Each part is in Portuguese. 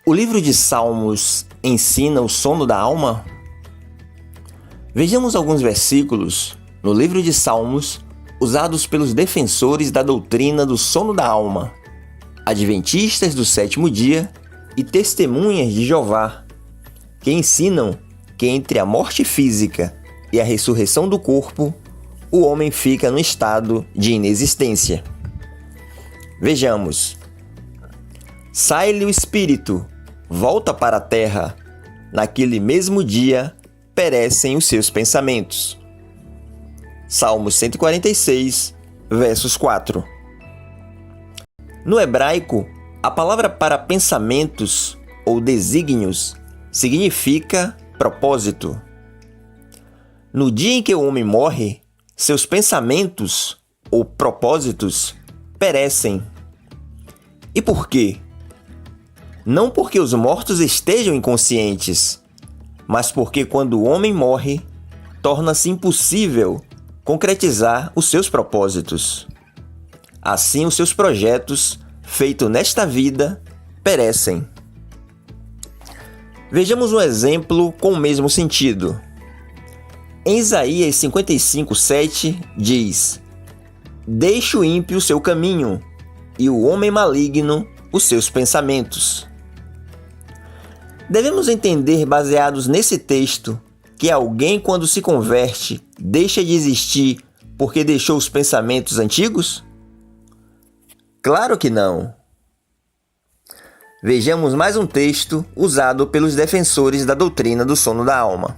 O livro de Salmos ensina o sono da alma? Vejamos alguns versículos no livro de Salmos usados pelos defensores da doutrina do sono da alma, adventistas do sétimo dia e testemunhas de Jeová, que ensinam que entre a morte física e a ressurreição do corpo, o homem fica no estado de inexistência. Vejamos. Sai-lhe o espírito, volta para a terra, naquele mesmo dia perecem os seus pensamentos. Salmos 146, versos 4. No hebraico, a palavra para pensamentos ou desígnios significa propósito. No dia em que o homem morre, seus pensamentos ou propósitos perecem. E por quê? Não porque os mortos estejam inconscientes, mas porque quando o homem morre, torna-se impossível concretizar os seus propósitos. Assim, os seus projetos, feitos nesta vida, perecem. Vejamos um exemplo com o mesmo sentido. Em Isaías 55:7 diz: Deixe o ímpio o seu caminho, e o homem maligno os seus pensamentos. Devemos entender, baseados nesse texto, que alguém, quando se converte, deixa de existir porque deixou os pensamentos antigos? Claro que não. Vejamos mais um texto usado pelos defensores da doutrina do sono da alma.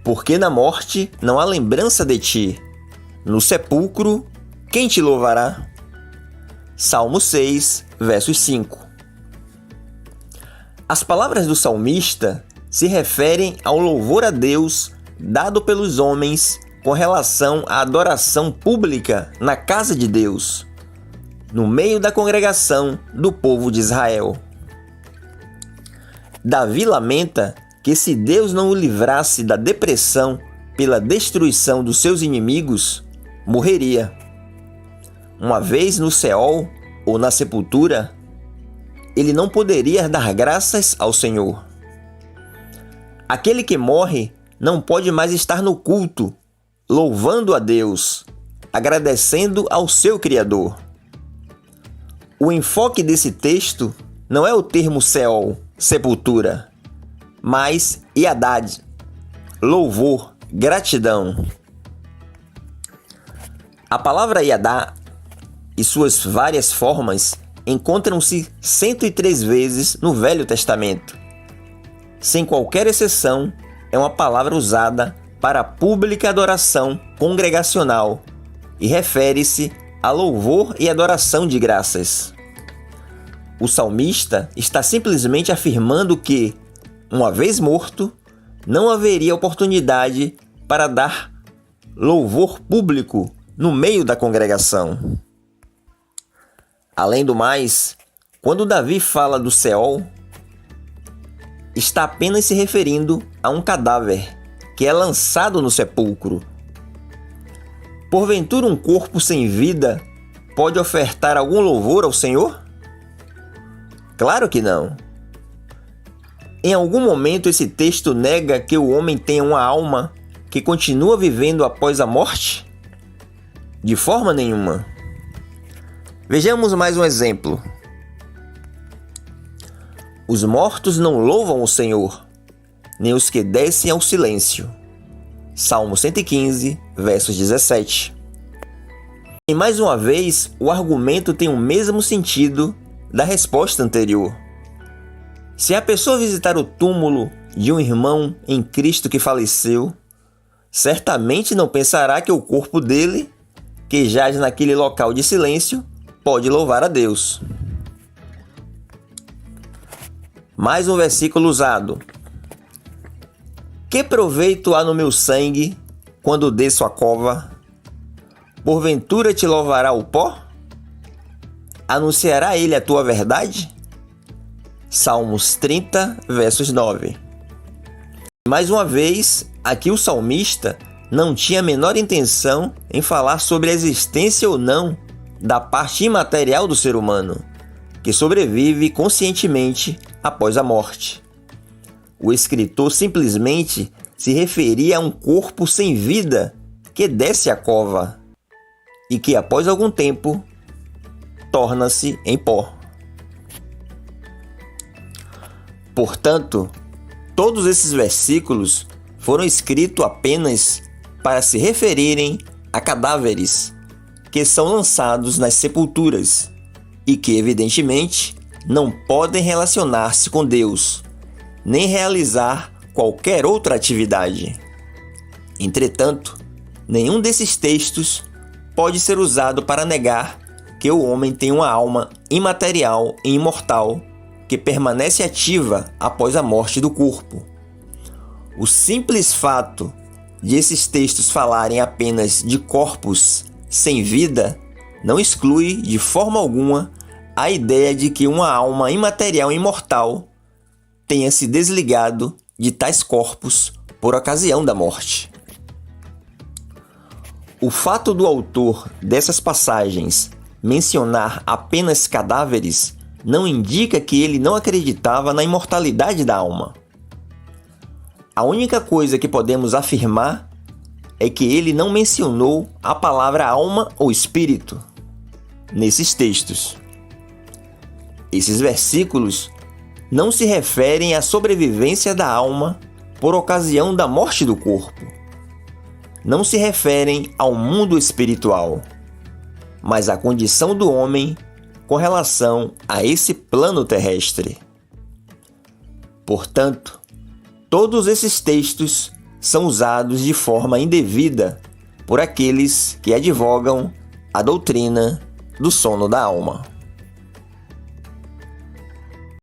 Porque na morte não há lembrança de ti. No sepulcro, quem te louvará? Salmo 6, versos 5. As palavras do salmista se referem ao louvor a Deus dado pelos homens com relação à adoração pública na casa de Deus, no meio da congregação do povo de Israel. Davi lamenta que se Deus não o livrasse da depressão pela destruição dos seus inimigos, morreria. Uma vez no Seol ou na sepultura, ele não poderia dar graças ao Senhor. Aquele que morre não pode mais estar no culto, louvando a Deus, agradecendo ao seu Criador. O enfoque desse texto não é o termo Seol, sepultura, mas Iadad, louvor, gratidão. A palavra Iadá e suas várias formas encontram-se 103 vezes no Velho Testamento. Sem qualquer exceção, é uma palavra usada para a pública adoração congregacional e refere-se a louvor e adoração de graças. O salmista está simplesmente afirmando que, uma vez morto, não haveria oportunidade para dar louvor público no meio da congregação. Além do mais, quando Davi fala do Seol, está apenas se referindo a um cadáver que é lançado no sepulcro. Porventura um corpo sem vida pode ofertar algum louvor ao Senhor? Claro que não. Em algum momento esse texto nega que o homem tenha uma alma que continua vivendo após a morte? De forma nenhuma. Vejamos mais um exemplo. Os mortos não louvam o Senhor, nem os que descem ao silêncio. Salmo 115, versos 17. E mais uma vez, o argumento tem o mesmo sentido da resposta anterior. Se a pessoa visitar o túmulo de um irmão em Cristo que faleceu, certamente não pensará que o corpo dele, que jaz naquele local de silêncio, pode louvar a Deus. Mais um versículo usado. Que proveito há no meu sangue quando desço a cova? Porventura te louvará o pó? Anunciará ele a tua verdade? Salmos 30, versos 9. Mais uma vez, aqui o salmista não tinha a menor intenção em falar sobre a existência ou não da parte imaterial do ser humano, que sobrevive conscientemente após a morte. O escritor simplesmente se referia a um corpo sem vida que desce a cova e que, após algum tempo, torna-se em pó. Portanto, todos esses versículos foram escritos apenas para se referirem a cadáveres que são lançados nas sepulturas e que, evidentemente, não podem relacionar-se com Deus, nem realizar qualquer outra atividade. Entretanto, nenhum desses textos pode ser usado para negar que o homem tem uma alma imaterial e imortal que permanece ativa após a morte do corpo. O simples fato de esses textos falarem apenas de corpos sem vida não exclui de forma alguma a ideia de que uma alma imaterial e imortal tenha se desligado de tais corpos por ocasião da morte. O fato do autor dessas passagens mencionar apenas cadáveres não indica que ele não acreditava na imortalidade da alma. A única coisa que podemos afirmar é que ele não mencionou a palavra alma ou espírito nesses textos. Esses versículos não se referem à sobrevivência da alma por ocasião da morte do corpo. Não se referem ao mundo espiritual, mas à condição do homem com relação a esse plano terrestre. Portanto, todos esses textos são usados de forma indevida por aqueles que advogam a doutrina do sono da alma.